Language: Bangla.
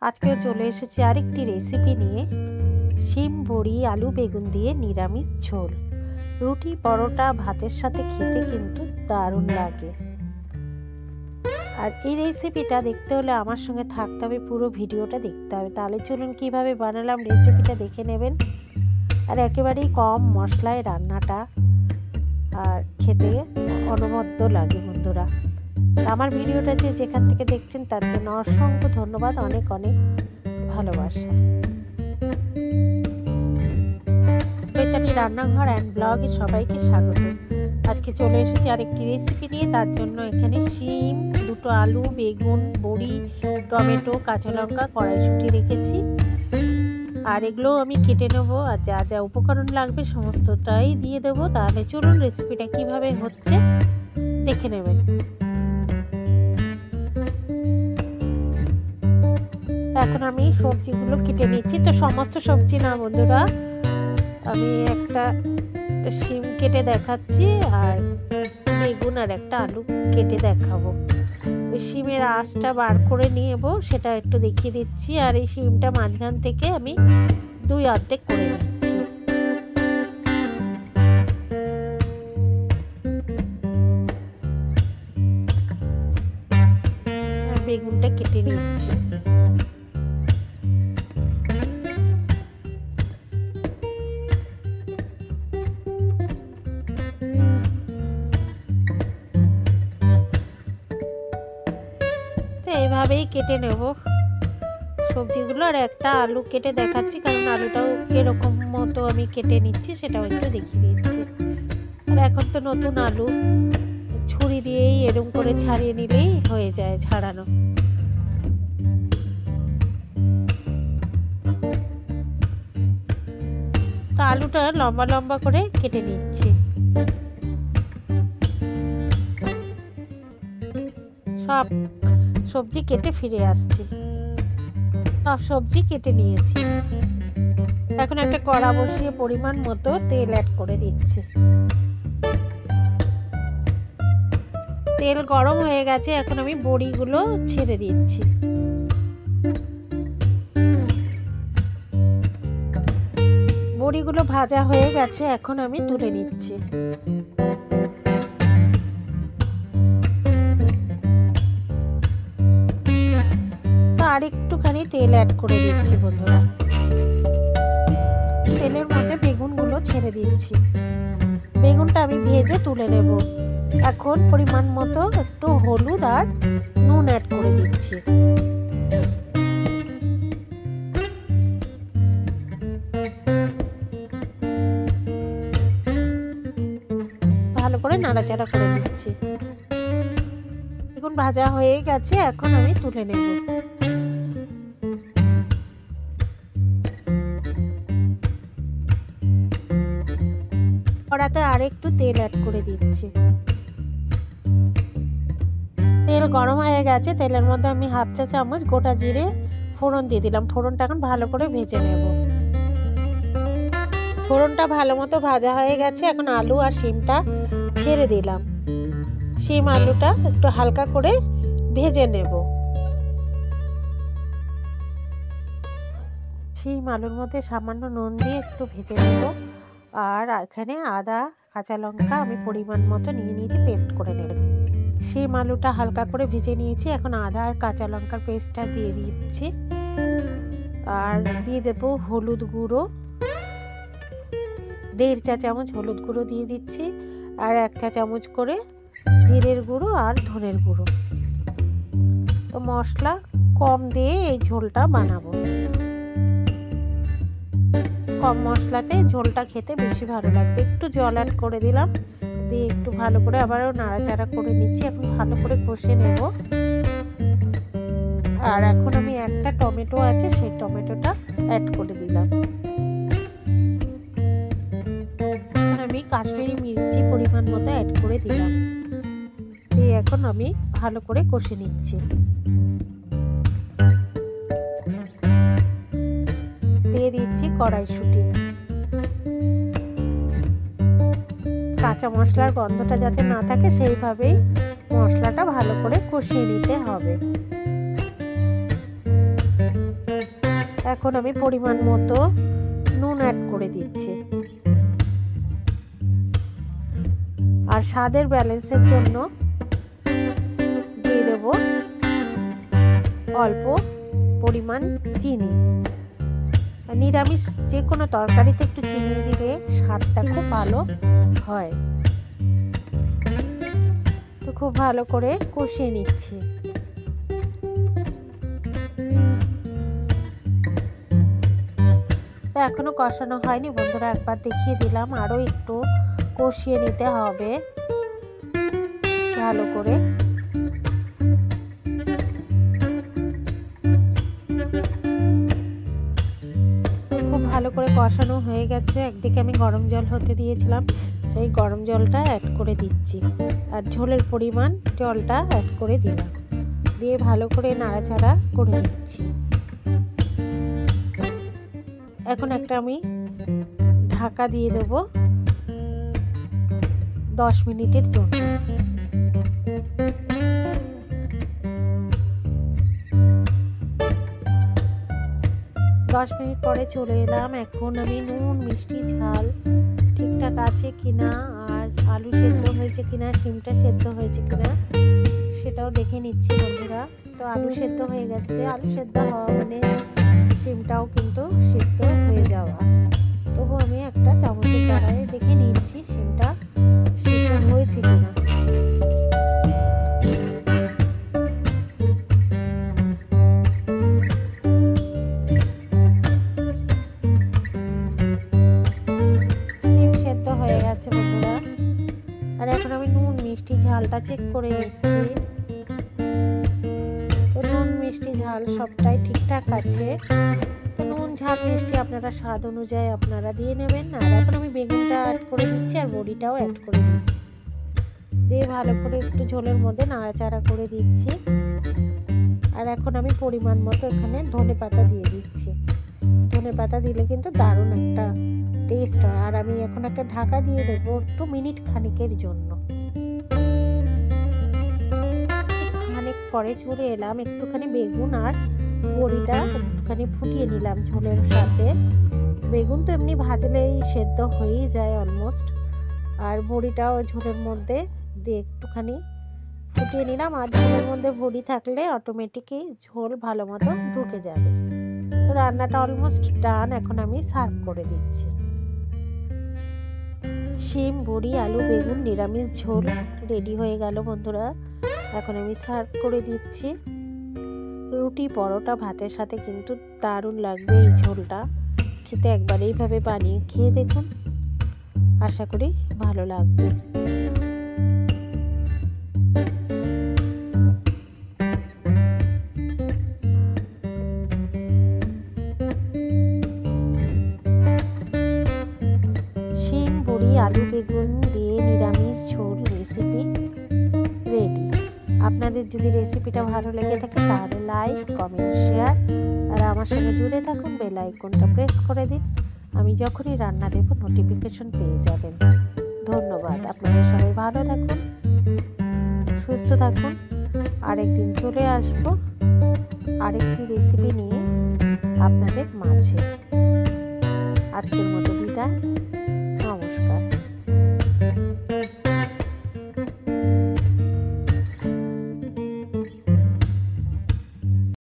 আজকেও চলে এসেছি আরেকটি রেসিপি নিয়ে, শিম বড়ি আলু বেগুন দিয়ে নিরামিষ ঝোল। রুটি পরোটা ভাতের সাথে খেতে কিন্তু দারুণ লাগে। আর এই রেসিপিটা দেখতে হলে আমার সঙ্গে থাকতে হবে, পুরো ভিডিওটা দেখতে হবে। তাহলে চলুন কিভাবে বানালাম রেসিপিটা দেখে নেবেন। আর একেবারেই কম মশলায় রান্নাটা, আর খেতে অনবদ্য লাগে বন্ধুরা। আমার ভিডিওটা যেখান থেকে দেখছেন তার জন্য অসংখ্য ধন্যবাদ, অনেক অনেক ভালোবাসা। চৈতালি রান্নাঘর অ্যান্ড ব্লগে সবাইকে স্বাগত। আজকে চলে এসেছি আরেকটি রেসিপি নিয়ে। তার জন্য এখানে শিম, দুটো আলু, বেগুন, বড়ি, টমেটো, কাঁচা লঙ্কা, কড়াইশুঁটি রেখেছি। আর এগুলো আমি কেটে নেব, আর যা যা উপকরণ লাগবে সমস্তটাই দিয়ে দেবো। তাহলে চলুন রেসিপিটা কিভাবে হচ্ছে দেখে নেবেন। এখন আমি সবজিগুলো কেটে নিচ্ছি। তো সমস্ত সবজি না বন্ধুরা, আমি একটা শিম কেটে দেখাচ্ছি, আর বেগুন আর একটা আলু কেটে দেখাবো। ওই শিমের আঁশটা বার করে নেবো, সেটা একটু দেখিয়ে দিচ্ছি। আর এই শিমটা মাঝখান থেকে আমি দুই অর্ধেক করে নিচ্ছি। আর বেগুনটা কেটে নিচ্ছি। এইভাবেই কেটে নেব সবজিগুলো। আর একটা আলু কেটে দেখাচ্ছি, কারণ আলুটাও এরকম মতো আমি কেটে নিচ্ছি, সেটাও একটু দেখিয়ে দিচ্ছি। আর এখন তো নতুন আলু, ছুরি দিয়েই এরকম করে ছাড়িয়ে নিলেই হয়ে যায় ছাড়ানো। তো আলুটা লম্বা লম্বা করে কেটে নিচ্ছি। সব সবজি কেটে ফিরে আসছি। সব সবজি কেটে নিয়েছি। এখন একটা কড়া বসিয়ে পরিমাণ মতো তেল অ্যাড করে দিচ্ছি। তেল গরম হয়ে গেছে, এখন আমি বড়িগুলো ছেড়ে দিচ্ছি। বড়িগুলো ভাজা হয়ে গেছে, এখন আমি তুলে নিচ্ছি। আর একটুখানি তেল অ্যাড করে দিচ্ছি বন্ধুরা। তেলের মধ্যে বেগুনগুলো ছেড়ে দিচ্ছি। বেগুনটা আমি ভেজে তুলে নেব। এখন পরিমাণ মতো একটু হলুদ আর নুন অ্যাড করে দিচ্ছি। ভালো করে নাড়াচাড়া করে দিচ্ছি। বেগুন ভাজা হয়ে গেছে, এখন আমি তুলে নেব। কড়াতে আর একটু তেল অ্যাড করে দিচ্ছি। তেল গরম হয়ে গেছে, তেলের মধ্যে আমি হাফ চা চামচ গোটা জিরে ফোড়ন দিয়ে দিলাম। ফোড়নটা এখন ভালো করে ভেজে নেব। ফোড়নটা ভালো মতো ভাজা হয়ে গেছে, এখন আলু আর শিমটা ছেড়ে দিলাম। শিম আলুটা একটু হালকা করে ভেজে নেব। শিম আলুর মধ্যে সামান্য নুন দিয়ে একটু ভেজে নেব। আর এখানে আদা কাঁচা লঙ্কা আমি পরিমাণ মতো নিয়ে নিয়েছি, পেস্ট করে নেব। শিম আলুটা হালকা করে ভেজে নিয়েছি, এখন আদা আর কাঁচা লঙ্কার পেস্টটা দিয়ে দিচ্ছি। আর দিয়ে দেবো হলুদ গুঁড়ো, 1.5 চা চামচ হলুদ গুঁড়ো দিয়ে দিচ্ছি। আর 1 চা চামচ করে জিরের গুঁড়ো আর ধনের গুঁড়ো। তো মশলা কম দিয়ে এই ঝোলটা বানাবো। কম মশলাতে ঝোলটা খেতে বেশি ভালো লাগবে। একটু জল অ্যাড করে দিলাম, দিয়ে একটু ভালো করে আবারও নাড়াচাড়া করে নিচ্ছি। এখন ভালো করে কষে নেব। আর এখন আমি একটা টমেটো আছে, সেই টমেটোটা অ্যাড করে দিলাম। আমি কাশ্মীরি মির্চি পরিমাণ মতো অ্যাড করে দিলাম। দিয়ে এখন আমি ভালো করে কষে নিচ্ছি। দিয়ে দিচ্ছি কড়াইশুঁটি। কাঁচা মশলার গন্ধটা যাতে না থাকে সেইভাবেই মশলাটা ভালো করে কষিয়ে নিতে হবে। এখন আমি পরিমাণ মতো নুন অ্যাড করে দিচ্ছি। আর স্বাদের ব্যালেন্সের জন্য দিয়ে দেব অল্প পরিমাণ চিনি। নিরামিষ যে কোনো তরকারিতে একটু চিনি দিলে স্বাদটা খুব ভালো হয়। তো খুব ভালো করে কষিয়ে নিচ্ছি। এখনো কষানো হয়নি বন্ধুরা, একবার দেখিয়ে দিলাম, আরো একটু কষিয়ে নিতে হবে ভালো করে। খুব ভালো করে কষানো হয়ে গেছে। একদিকে আমি গরম জল হতে দিয়েছিলাম, সেই গরম জলটা অ্যাড করে দিচ্ছি আর ঝোলের পরিমাণ জলটা অ্যাড করে দিলাম, দিয়ে ভালো করে নাড়াচাড়া করে নিচ্ছি। এখন একটা আমি ঢাকা দিয়ে দেব 10 মিনিটের জন্য। 10 মিনিট পরে চলে এলাম। এখন আমি নুন মিষ্টি ঝাল ঠিকঠাক আছে কিনা, আর আলু সেদ্ধ হয়েছে কিনা, শিমটা সেদ্ধ হয়েছে কিনা সেটাও দেখে নিচ্ছি বন্ধুরা। তো আলু সেদ্ধ হয়ে গেছে। আলু সেদ্ধ হওয়া মানে শিমটাও কিন্তু সেদ্ধ হয়ে যাওয়া। তবু আমি একটা চামচের দ্বারায় দেখে নিচ্ছি শিমটা সেদ্ধ হয়েছে কিনা। শিম সেদ্ধ হয়ে গেছে বন্ধুরা। আর এখন আমি নুন মিষ্টি ঝালটা চেক করে নিচ্ছি। তো নুন মিষ্টি ঝাল সবটাই ঠিকঠাক আছে। তো নুন ঝাল মিষ্টি আপনারা স্বাদ অনুযায়ী আপনারা দিয়ে নেবেন। আর এখন আমি বেগুনটা অ্যাড করে দিচ্ছি আর বড়িটাও অ্যাড করে দিচ্ছি, দিয়ে ভালো করে একটু ঝোলের মধ্যে নাড়াচাড়া করে দিচ্ছি। আর এখন আমি পরিমাণ মতো এখানে ধনে পাতা দিয়ে দিচ্ছি। ধনে পাতা দিলে কিন্তু দারুণ একটা টেস্ট হয়। আর আমি এখন একটা ঢাকা দিয়ে দেবো একটু মিনিট খানিকের জন্য। খানিক পরে চলে এলাম, একটুখানি বেগুন আর বড়িটা একটুখানি ফুটিয়ে নিলাম ঝোলের সাথে। বেগুন তো এমনি ভাজলেই সেদ্ধ হয়েই যায় অলমোস্ট, আর বড়িটাও ঝোলের মধ্যে দিয়ে একটুখানি ফুটিয়ে নিলাম। আর ঝোলের মধ্যে বড়ি থাকলে অটোমেটিকই ঝোল ভালো মতো ঢুকে যাবে। তো রান্নাটা অলমোস্ট ডান। এখন আমি সার্ভ করে দিচ্ছি। শিম বড়ি আলু বেগুন নিরামিষ ঝোল রেডি হয়ে গেল বন্ধুরা। এখন আমি সার্ভ করে দিচ্ছি। রুটি পরোটা ভাতের সাথে কিন্তু দারুণ লাগবে এই ঝোলটা খেতে। একবার এইভাবে বানিয়ে খেয়ে দেখুন, আশা করি ভালো লাগবে। শিম বড়ি আলু বেগুন দিয়ে নিরামিষ ঝোল রেসিপি রেডি। আপনাদের যদি রেসিপিটা ভালো লেগে থাকে তাহলে লাইক কমেন্ট শেয়ার আর আমার সঙ্গে জুড়ে থাকুন। বেল আইকনটা প্রেস করে দিন, আমি যখনই রান্না দেব নোটিফিকেশন পেয়ে যাবেন। ধন্যবাদ। আপনারা সবাই ভালো থাকুন, সুস্থ থাকুন। আরেকদিন চলে আসবো আরেকটি রেসিপি নিয়ে আপনাদের মাঝে। আজকের মতো বিদায়।